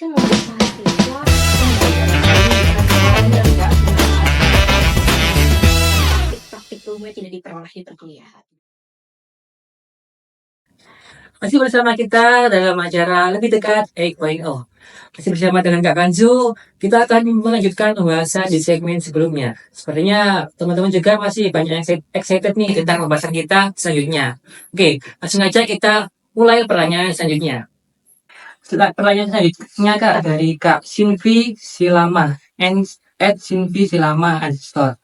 Kan untuk mahasiswa yang nggak praktik-praktik ilmunya tidak diperoleh di perkuliahan. Masih bersama kita dalam acara Lebih Dekat 8.0. Masih bersama dengan Kak Kanzu, kita akan melanjutkan pembahasan di segmen sebelumnya. Sepertinya teman-teman juga masih banyak yang excited nih tentang pembahasan kita selanjutnya. Oke, langsung aja kita mulai pertanyaan selanjutnya. Setelah pertanyaan selanjutnya Kak dari Kak Sinvi Silama, Sinvi Silama Store.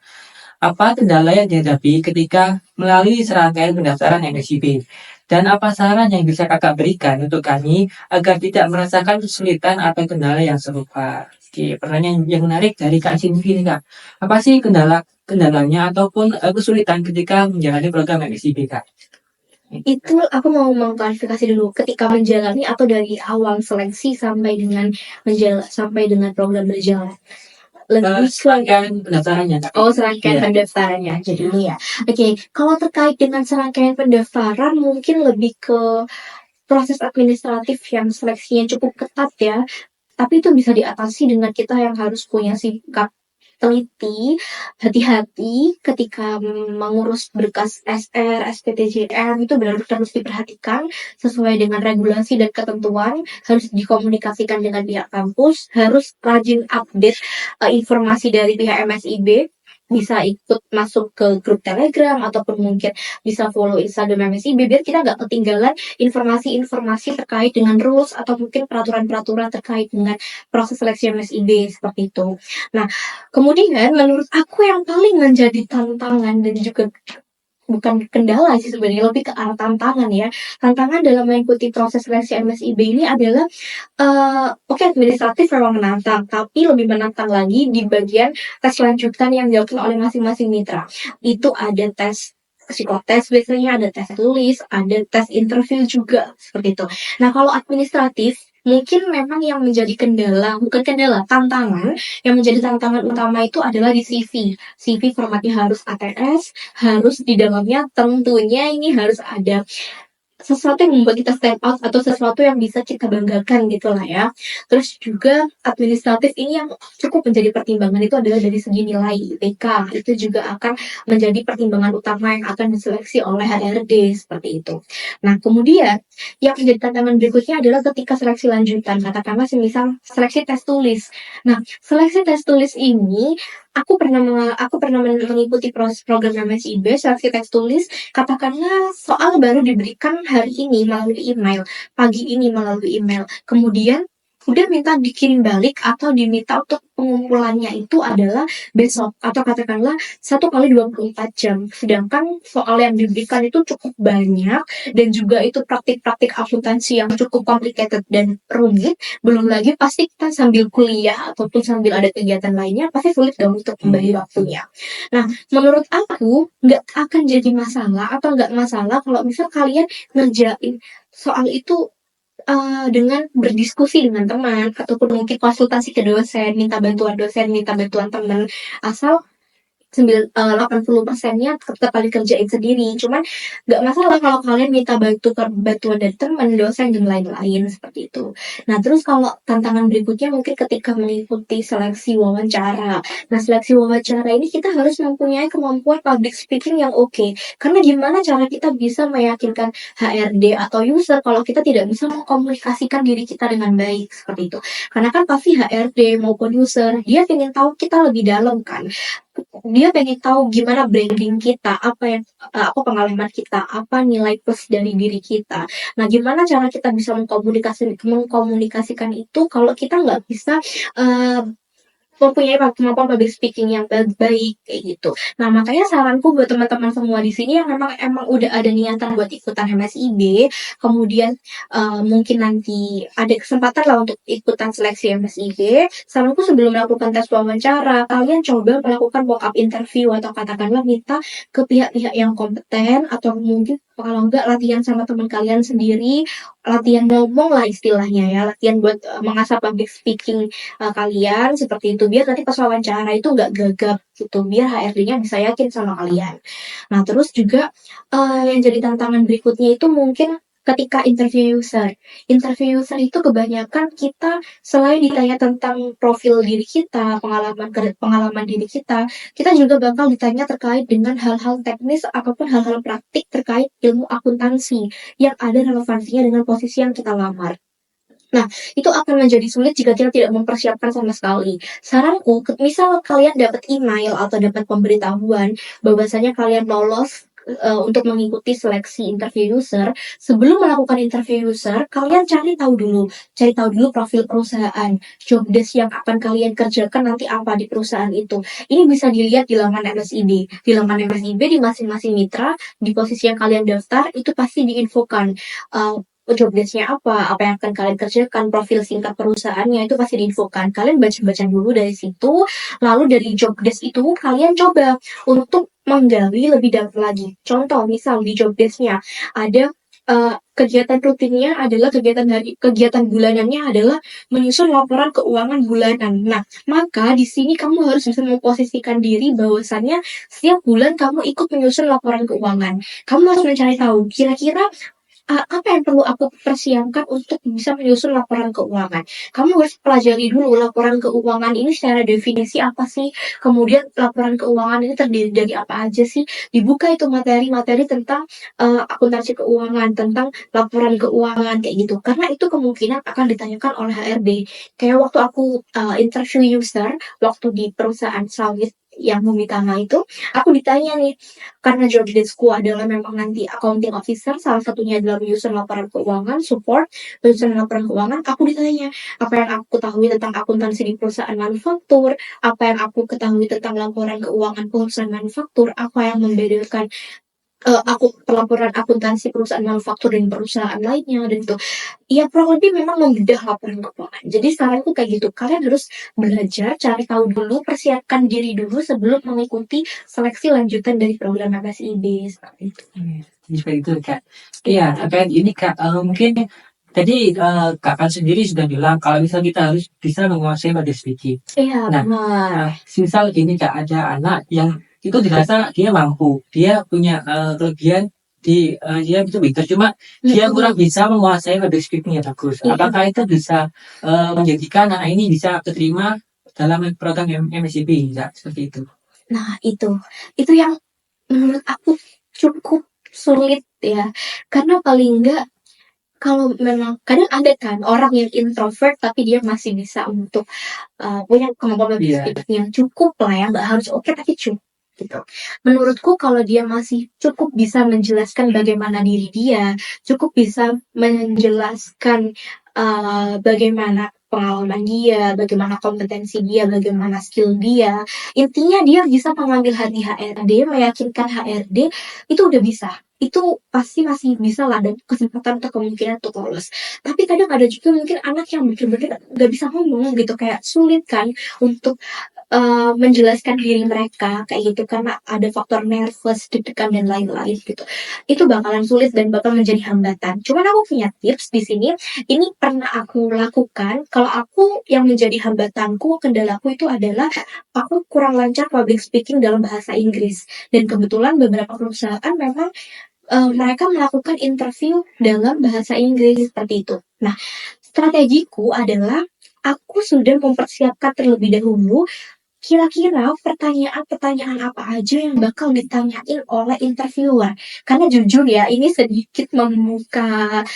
Apa kendala yang dihadapi ketika melalui serangkaian pendaftaran MSIB? Dan apa saran yang bisa kakak berikan untuk kami agar tidak merasakan kesulitan atau kendala yang serupa? Oke, pertanyaan yang menarik dari Kak Sinvi nih Kak. Apa sih kendalanya ataupun kesulitan ketika menjalani program MSIB Kak? Itu aku mau mengklarifikasi dulu, ketika menjalani atau dari awal seleksi sampai dengan program berjalan? Lebih Serangkaian pendaftarannya Kak. serangkaian pendaftarannya. Jadi ini ya. Oke, kalau terkait dengan serangkaian pendaftaran mungkin lebih ke proses administratif yang seleksinya cukup ketat ya. Tapi itu bisa diatasi dengan kita yang harus punya sikap teliti, hati-hati ketika mengurus berkas SR, SPTJM itu benar-benar harus diperhatikan sesuai dengan regulasi dan ketentuan, harus dikomunikasikan dengan pihak kampus, harus rajin update informasi dari pihak MSIB, bisa ikut masuk ke grup Telegram ataupun mungkin bisa follow Instagram MSIB biar kita nggak ketinggalan informasi-informasi terkait dengan rules atau mungkin peraturan-peraturan terkait dengan proses seleksi MSIB seperti itu. Nah, kemudian menurut aku yang paling menjadi tantangan dan juga bukan kendala sih sebenarnya, lebih ke arah tantangan ya. Tantangan dalam mengikuti proses seleksi MSIB ini adalah administratif memang menantang, tapi lebih menantang lagi di bagian tes lanjutan yang dilakukan oleh masing-masing mitra. Itu ada tes psikotes biasanya, ada tes tulis, ada tes interview juga seperti itu. Nah, kalau administratif mungkin memang yang menjadi tantangan yang menjadi tantangan utama itu adalah di CV. CV formatnya harus ATS, harus di dalamnya tentunya ini harus ada sesuatu yang membuat kita stand out atau sesuatu yang bisa kita banggakan gitu lah ya. Terus juga administratif ini yang cukup menjadi pertimbangan itu adalah dari segi nilai IPK. Itu juga akan menjadi pertimbangan utama yang akan diseleksi oleh HRD seperti itu. Nah, kemudian yang menjadi tantangan berikutnya adalah ketika seleksi lanjutan. Katakanlah semisal seleksi tes tulis. Nah, seleksi tes tulis ini aku pernah mengikuti proses program MSIB seleksi tes tulis. Katakanlah soal baru diberikan hari ini melalui email, pagi ini melalui email. Kemudian udah minta dikirim balik atau diminta untuk pengumpulannya itu adalah besok atau katakanlah 1 kali 24 jam. Sedangkan soal yang diberikan itu cukup banyak dan juga itu praktik-praktik akuntansi yang cukup complicated dan rumit. Belum lagi pasti kita sambil kuliah ataupun sambil ada kegiatan lainnya pasti sulit dong untuk membagi waktunya. Nah, menurut aku nggak akan jadi masalah atau nggak masalah kalau misal kalian ngerjain soal itu dengan berdiskusi dengan teman ataupun mungkin konsultasi ke dosen, minta bantuan dosen, minta bantuan teman, asal 80%-nya tetap kalian kerjain sendiri. Cuman nggak masalah kalau kalian minta bantuan dari teman, dosen, dan lain-lain seperti itu. Nah, terus kalau tantangan berikutnya mungkin ketika mengikuti seleksi wawancara. Nah, seleksi wawancara ini kita harus mempunyai kemampuan public speaking yang oke. Karena gimana cara kita bisa meyakinkan HRD atau user kalau kita tidak bisa mengkomunikasikan diri kita dengan baik seperti itu. Karena kan pasti HRD maupun user, dia ingin tahu kita lebih dalam kan. Dia pengen tahu gimana branding kita, apa pengalaman kita, apa nilai plus dari diri kita. Nah, gimana cara kita bisa mengkomunikasikan itu kalau kita nggak bisa mempunyai kemampuan public speaking yang baik kayak gitu. Nah, makanya saranku buat teman-teman semua di sini yang emang udah ada niatan buat ikutan MSIB, kemudian mungkin nanti ada kesempatan lah untuk ikutan seleksi MSIB, saranku sebelum melakukan tes wawancara, kalian coba melakukan mock-up interview atau katakanlah minta ke pihak-pihak yang kompeten atau mungkin kalau enggak latihan sama teman kalian sendiri, latihan ngomong lah istilahnya ya, latihan buat mengasah public speaking kalian seperti itu biar nanti pas wawancara itu nggak gagap gitu, biar HRD-nya bisa yakin sama kalian. Nah, terus juga yang jadi tantangan berikutnya itu mungkin ketika interview user itu kebanyakan kita selain ditanya tentang profil diri kita, pengalaman diri kita juga bakal ditanya terkait dengan hal-hal teknis ataupun hal-hal praktik terkait ilmu akuntansi yang ada relevansinya dengan posisi yang kita lamar. Nah, itu akan menjadi sulit jika kita tidak mempersiapkan sama sekali. Saranku, misal kalian dapat email atau dapat pemberitahuan bahwasanya kalian lolos untuk mengikuti seleksi interview user, sebelum melakukan interview user, kalian cari tahu dulu profil perusahaan, job desk yang akan kalian kerjakan nanti apa di perusahaan itu. Ini bisa dilihat di laman MSIB. Di laman MSIB di masing-masing mitra, di posisi yang kalian daftar, itu pasti diinfokan job desk-nya apa yang akan kalian kerjakan, profil singkat perusahaannya itu pasti diinfokan. Kalian baca-baca dulu dari situ, lalu dari job desk itu kalian coba untuk menggali lebih dalam lagi. Contoh, misal di job desk-nya ada kegiatan rutinnya adalah kegiatan bulanannya adalah menyusun laporan keuangan bulanan. Nah, maka di sini kamu harus bisa memposisikan diri bahwasannya setiap bulan kamu ikut menyusun laporan keuangan. Kamu harus mencari tahu kira-kira apa yang perlu aku persiapkan untuk bisa menyusun laporan keuangan. Kamu harus pelajari dulu laporan keuangan ini secara definisi apa sih, kemudian laporan keuangan ini terdiri dari apa aja sih. Dibuka itu materi-materi tentang akuntansi keuangan, tentang laporan keuangan kayak gitu, karena itu kemungkinan akan ditanyakan oleh HRD. Kayak waktu aku interview user waktu di perusahaan sawit yang Bumi Tama itu, aku ditanya nih, karena job desk-ku adalah memang nanti accounting officer, salah satunya adalah menyusun laporan keuangan, support menyusun laporan keuangan, aku ditanya apa yang aku ketahui tentang akuntansi di perusahaan manufaktur, apa yang aku ketahui tentang laporan keuangan perusahaan manufaktur, apa yang membedakan pelaporan akuntansi perusahaan manufaktur dan perusahaan lainnya, dan itu ya kurang lebih memang membedah laporan keuangan. Jadi saranku kayak gitu, kalian harus belajar, cari tahu dulu, persiapkan diri dulu sebelum mengikuti seleksi lanjutan dari program MSIB seperti itu. Seperti itu Kak. Iya, terkait ini Kak, mungkin tadi Kakak sendiri sudah bilang kalau misalnya kita harus bisa menguasai public speaking. Iya, Nah, benar. misal gini Kak, ada anak yang itu dirasa dia mampu, dia punya kelebihan dia itu pintar, cuma dia kurang bisa menguasai public speaking yang bagus. Iya. Apakah itu bisa menjadikan anak ini bisa keterima dalam program MSIB, seperti itu? Nah, itu yang menurut aku cukup sulit ya, karena paling enggak kalau memang kadang ada kan orang yang introvert tapi dia masih bisa untuk punya kemampuan public Iya. speaking yang cukup lah ya, nggak harus oke tapi cukup gitu. Menurutku kalau dia masih cukup bisa menjelaskan bagaimana diri dia, cukup bisa menjelaskan bagaimana pengalaman dia, bagaimana kompetensi dia, bagaimana skill dia, intinya dia bisa mengambil hati HRD, meyakinkan HRD, itu udah bisa. Itu pasti masih bisa lah, dan kesempatan atau kemungkinan untuk lolos. Tapi kadang ada juga mungkin anak yang bener-bener gak bisa ngomong gitu, kayak sulit kan untuk menjelaskan diri mereka kayak gitu, karena ada faktor nervous, deg-degan dan lain-lain gitu. Itu bakalan sulit dan bakal menjadi hambatan. Cuman aku punya tips di sini. Ini pernah aku lakukan. Kalau aku yang menjadi hambatanku, kendalaku itu adalah aku kurang lancar public speaking dalam bahasa Inggris. Dan kebetulan beberapa perusahaan memang mereka melakukan interview dalam bahasa Inggris seperti itu. Nah, strategiku adalah aku sudah mempersiapkan terlebih dahulu kira-kira pertanyaan-pertanyaan apa aja yang bakal ditanyain oleh interviewer. Karena jujur ya, ini sedikit membuka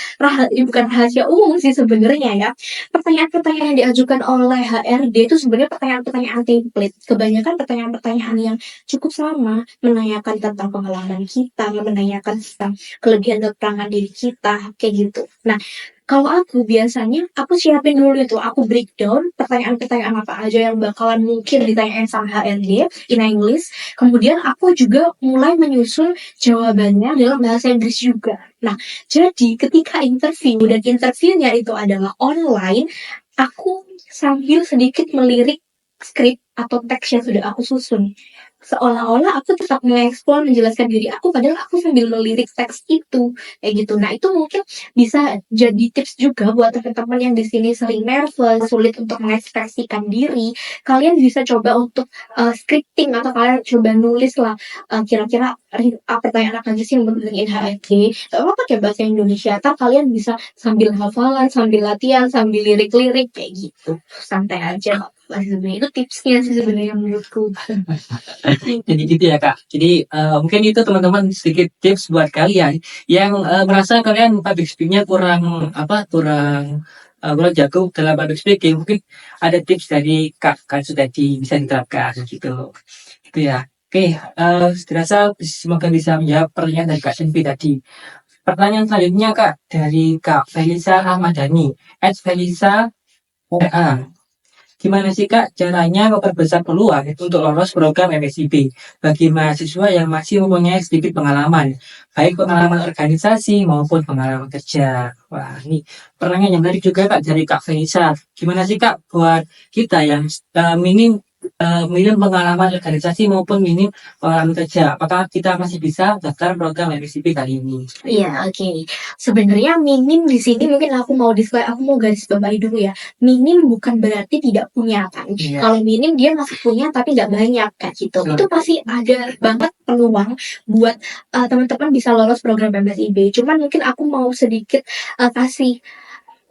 bukan rahasia umum sih sebenarnya ya. Pertanyaan-pertanyaan yang diajukan oleh HRD itu sebenarnya pertanyaan-pertanyaan template. Kebanyakan pertanyaan-pertanyaan yang cukup sama, menanyakan tentang pengalaman kita, menanyakan tentang kelebihan dan kekurangan diri kita, kayak gitu. Nah, kalau aku biasanya, aku siapin dulu itu, aku breakdown pertanyaan-pertanyaan apa aja yang bakalan mungkin ditanyain sama HRD in English. Kemudian aku juga mulai menyusun jawabannya dalam bahasa Inggris juga. Nah, jadi ketika interview dan interviewnya itu adalah online, aku sambil sedikit melirik skrip atau teks yang sudah aku susun. Seolah-olah aku tetap mengeksplor, menjelaskan diri aku, padahal aku sambil melirik teks itu, kayak gitu. Nah, itu mungkin bisa jadi tips juga buat teman-teman yang di sini sering nervous, sulit untuk mengekspresikan diri. Kalian bisa coba untuk scripting atau kalian coba nulis lah kira-kira pertanyaan apa aja sih yang penting HRD. Gak apa-apa kayak bahasa Indonesia. Atau kalian bisa sambil hafalan, sambil latihan, sambil lirik-lirik kayak gitu. Santai aja. Sebenarnya itu tipsnya sih sebenarnya menurutku. Jadi gitu ya Kak. Jadi mungkin itu teman-teman sedikit tips buat kalian yang merasa kalian public speaking-nya kurang jago dalam public speaking. Mungkin ada tips dari Kak Kansu tadi bisa diterapkan gitu. Gitu ya. Oke, dirasa semoga bisa menjawab pertanyaan dari Kak Senpi tadi. Pertanyaan selanjutnya Kak dari Kak Felisa Ahmadani. Felisa OA. Gimana sih Kak caranya memperbesar peluang untuk lolos program MSIP bagi mahasiswa yang masih mempunyai sedikit pengalaman, baik pengalaman organisasi maupun pengalaman kerja. Wah, ini pertanyaan yang menarik juga Kak dari Kak Felisa. Gimana sih Kak buat kita yang minim pengalaman organisasi maupun minim pengalaman kerja, apakah kita masih bisa daftar program MSIP kali ini? Iya, oke. Sebenarnya minim di sini mungkin aku mau garis bawahi dulu ya. Minim bukan berarti tidak punya kan. Iya. Kalau minim dia masih punya tapi nggak banyak kayak gitu. Betul. Itu pasti ada banget peluang buat teman-teman bisa lolos program MSIB. Cuman mungkin aku mau sedikit kasih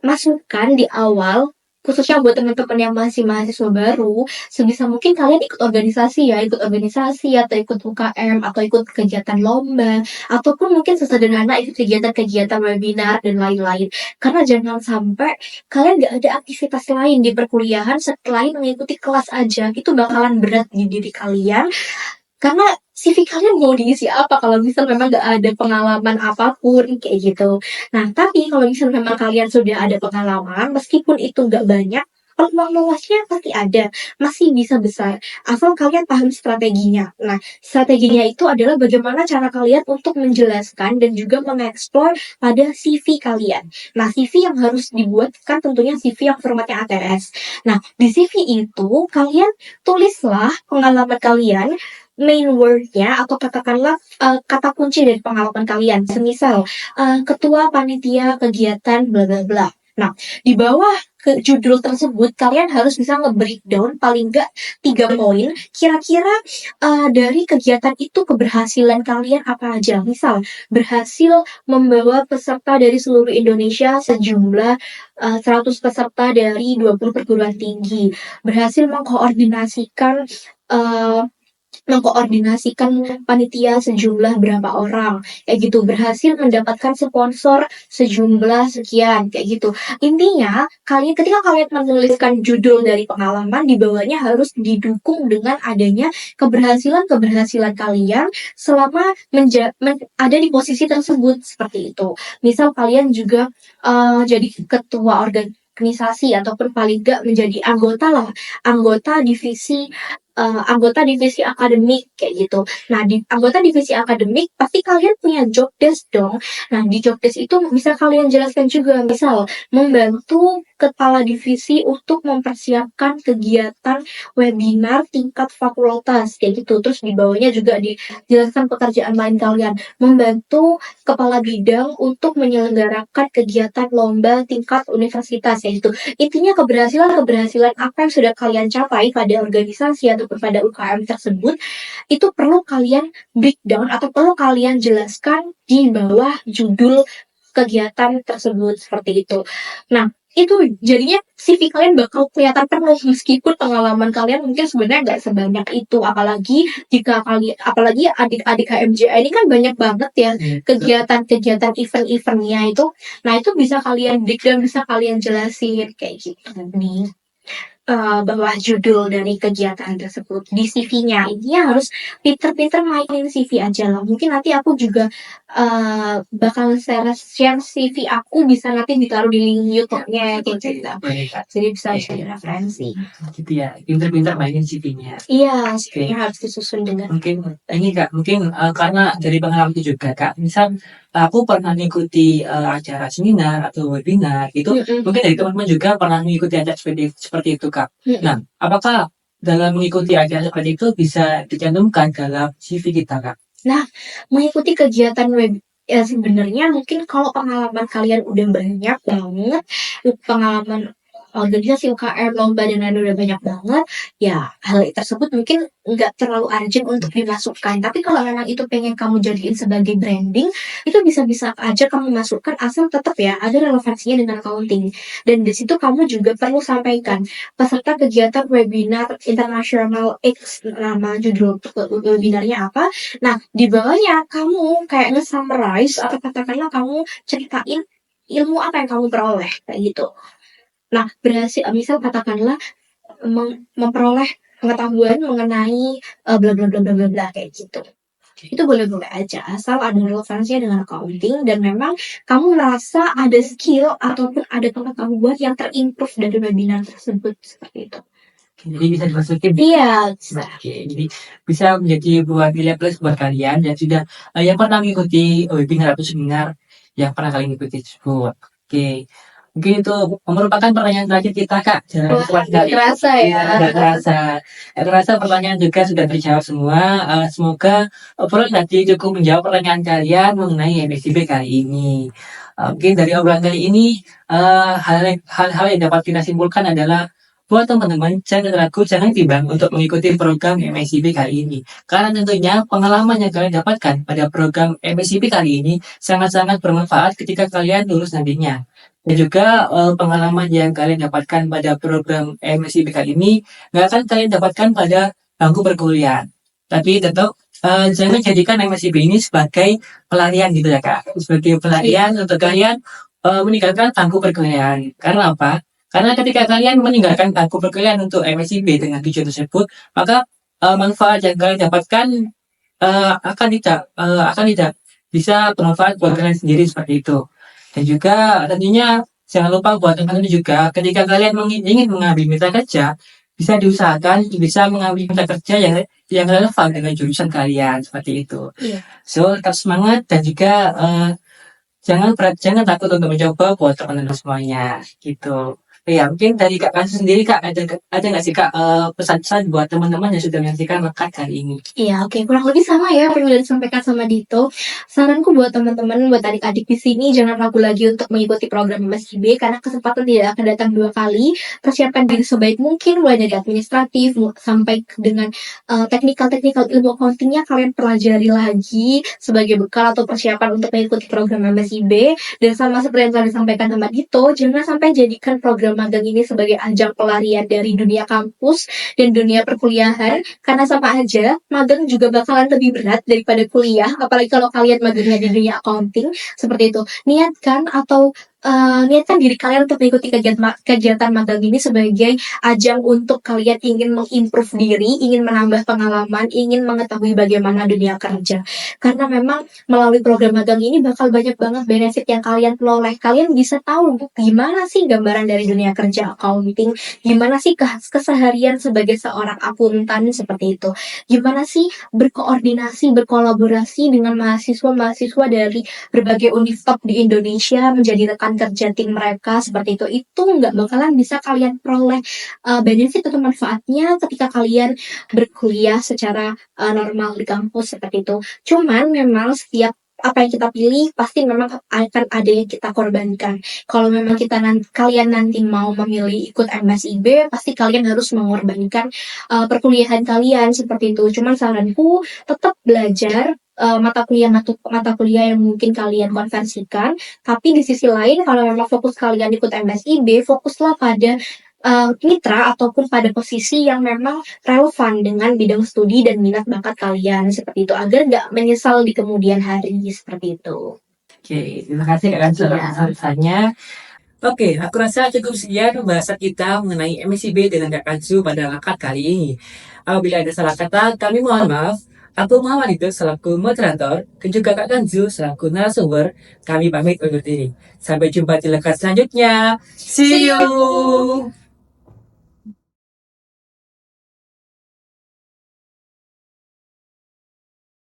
masukan di awal, khususnya buat teman-teman yang masih mahasiswa baru, sebisa mungkin kalian ikut organisasi atau ikut UKM atau ikut kegiatan lomba, ataupun mungkin sesederhana ikut kegiatan-kegiatan webinar dan lain-lain. Karena jangan sampai kalian nggak ada aktivitas lain di perkuliahan selain mengikuti kelas aja, itu bakalan berat di diri kalian. Karena CV kalian mau diisi apa kalau misal memang nggak ada pengalaman apapun kayak gitu. Nah, tapi kalau misal memang kalian sudah ada pengalaman, meskipun itu nggak banyak, peluang lolosnya pasti ada, masih bisa besar, asal kalian paham strateginya. Nah, strateginya itu adalah bagaimana cara kalian untuk menjelaskan dan juga mengeksplor pada CV kalian. Nah, CV yang harus dibuat kan tentunya CV yang formatnya ATS. Nah, di CV itu kalian tulislah pengalaman kalian, main word-nya atau katakanlah kata kunci dari pengalaman kalian. Semisal ketua panitia kegiatan bla bla bla. Nah, di bawah ke judul tersebut kalian harus bisa nge-breakdown paling enggak 3 poin kira-kira dari kegiatan itu keberhasilan kalian apa aja. Misal berhasil membawa peserta dari seluruh Indonesia sejumlah 100 peserta dari 20 perguruan tinggi. Berhasil mengkoordinasikan panitia sejumlah berapa orang kayak gitu, berhasil mendapatkan sponsor sejumlah sekian kayak gitu. Intinya ketika kalian menuliskan judul dari pengalaman, di bawahnya harus didukung dengan adanya keberhasilan kalian selama ada di posisi tersebut seperti itu. Misal kalian juga jadi ketua organisasi ataupun paling gak menjadi anggota divisi akademik kayak gitu. Nah, di anggota divisi akademik pasti kalian punya job desk dong. Nah, di job desk itu bisa kalian jelaskan juga, misal membantu kepala divisi untuk mempersiapkan kegiatan webinar tingkat fakultas kayak gitu. Terus di bawahnya juga dijelaskan pekerjaan lain kalian, membantu kepala bidang untuk menyelenggarakan kegiatan lomba tingkat universitas kayak gitu. Intinya keberhasilan apa yang sudah kalian capai pada organisasi ataupun pada UKM tersebut itu perlu kalian breakdown atau perlu kalian jelaskan di bawah judul kegiatan tersebut seperti itu. Nah, itu jadinya CV kalian bakal kelihatan penuh meskipun pengalaman kalian mungkin sebenarnya nggak sebanyak itu, apalagi adik-adik HMJA ini kan banyak banget ya kegiatan-kegiatan event-eventnya itu. Nah, itu bisa kalian breakdown, bisa kalian jelasin kayak gitu nih. Bawah judul dari kegiatan tersebut di CV-nya. Intinya harus pinter-pinter mainin CV aja lah. Mungkin nanti aku juga bakal share CV aku, bisa nanti ditaruh di link YouTube-nya kayak gitu. Jadi bisa jadi referensi. Gitu ya, pinter-pinter mainin CV-nya. Iya, CV-nya harus disusun dengan Mungkin ini Kak, karena dari pengalaman itu juga Kak, misal aku pernah mengikuti acara seminar atau webinar itu, mungkin dari teman-teman juga pernah mengikuti acara seperti itu Kak. Nah, apakah dalam mengikuti acara seperti itu bisa dicantumkan dalam CV kita, Kak? Nah, mengikuti kegiatan ya sebenarnya mungkin kalau pengalaman kalian udah banyak banget, pengalaman organisasi UKM, lomba dan lain udah banyak banget, ya hal tersebut mungkin nggak terlalu urgent untuk dimasukkan. Tapi kalau memang itu pengen kamu jadiin sebagai branding, itu bisa-bisa aja kamu masukkan asal tetap ya ada relevansinya dengan accounting. Dan di situ kamu juga perlu sampaikan peserta kegiatan webinar internasional X, nama judul webinarnya apa. Nah, di bawahnya kamu kayak nge-summarize atau katakanlah kamu ceritain ilmu apa yang kamu peroleh kayak gitu. Nah, berhasil misal katakanlah memperoleh pengetahuan mengenai bla bla bla bla bla bla kayak gitu. Itu boleh-boleh aja asal ada relevansinya dengan accounting dan memang kamu merasa ada skill ataupun ada pengetahuan yang terimprove dari webinar tersebut seperti itu. Jadi bisa dimasukin. Iya, bisa. Oke, jadi bisa menjadi buah nilai plus buat kalian yang sudah yang pernah mengikuti webinar atau seminar yang pernah kalian ikuti tersebut. Oke, mungkin itu merupakan pertanyaan terakhir kita, Kak. Jangan Wah, kuat nggak sekali. kerasa ya. Nggak kerasa. Nggak kerasa pertanyaan juga sudah terjawab semua. Semoga obrolan tadi cukup menjawab pertanyaan kalian mengenai MSIB kali ini. Mungkin dari obrolan kali ini hal-hal yang dapat kita simpulkan adalah buat teman-teman, jangan ragu, jangan bimbang untuk mengikuti program MSIB kali ini. Karena tentunya pengalaman yang kalian dapatkan pada program MSIB kali ini sangat-sangat bermanfaat ketika kalian lulus nantinya. Dan juga pengalaman yang kalian dapatkan pada program MSIB kali ini nggak akan kalian dapatkan pada bangku perkuliahan. Tapi tetap jangan jadikan MSIB ini sebagai pelarian gitu ya, Kak. Sebagai pelarian untuk kalian meninggalkan bangku perkuliahan. Karena apa? Karena ketika kalian meninggalkan bangku perkuliahan untuk MSIB dengan tujuan tersebut, maka manfaat yang kalian dapatkan akan tidak bisa bermanfaat buat kalian sendiri seperti itu. Dan juga tentunya jangan lupa buat teman-teman juga ketika kalian ingin mengambil mitra kerja, bisa diusahakan bisa mengambil mitra kerja yang relevan dengan jurusan kalian seperti itu. Iya. So tetap semangat dan juga jangan takut untuk mencoba buat teman-teman semuanya gitu. Ya mungkin dari Kak Kansu sendiri, Kak, ada nggak sih, Kak, pesan-pesan buat teman-teman yang sudah menyaksikan rekat kali ini? Iya, oke, kurang lebih sama ya apa yang udah disampaikan sama Dito. Saranku buat teman-teman, buat adik-adik di sini, jangan ragu lagi untuk mengikuti program MSIB karena kesempatan tidak akan datang 2 kali. Persiapkan diri sebaik mungkin, mulai dari administratif sampai dengan teknikal-teknikal ilmu accounting-nya kalian pelajari lagi sebagai bekal atau persiapan untuk mengikuti program MSIB. Dan sama seperti yang tadi disampaikan sama Dito, jangan sampai jadikan program magang ini sebagai ajang pelarian dari dunia kampus dan dunia perkuliahan, karena sama aja magang juga bakalan lebih berat daripada kuliah, apalagi kalau kalian magangnya di dunia accounting seperti itu. Niatkan diri kalian untuk mengikuti kegiatan magang ini sebagai ajang untuk kalian ingin mengimprove diri, ingin menambah pengalaman, ingin mengetahui bagaimana dunia kerja. Karena memang melalui program magang ini bakal banyak banget benefit yang kalian peroleh. Kalian bisa tahu gimana sih gambaran dari dunia kerja accounting, gimana sih keseharian sebagai seorang akuntan seperti itu, gimana sih berkoordinasi, berkolaborasi dengan mahasiswa-mahasiswa dari berbagai univ top di Indonesia menjadi rekan kerja tim mereka seperti itu nggak bakalan bisa kalian peroleh benefit atau manfaatnya ketika kalian berkuliah secara normal di kampus seperti itu. Cuman memang setiap apa yang kita pilih pasti memang akan ada yang kita korbankan. Kalau memang kalian nanti mau memilih ikut MSIB, pasti kalian harus mengorbankan perkuliahan kalian seperti itu. Cuman saranku tetap belajar mata kuliah yang mungkin kalian konversikan, tapi di sisi lain kalau memang fokus kalian ikut MSIB, fokuslah pada mitra ataupun pada posisi yang memang relevan dengan bidang studi dan minat bakat kalian seperti itu, agar nggak menyesal di kemudian hari seperti itu. Oke, terima kasih Kak Kansu atas pesannya. Oke, aku rasa cukup sekian pembahasan kita mengenai MSIB dengan Kak Kansu pada akad kali ini. Apabila ada salah kata, kami mohon maaf. Aku Muhammad itu selaku moderator, dan juga Kak Kansu selaku narasumber, kami pamit undur diri. Sampai jumpa di lekat selanjutnya. See you!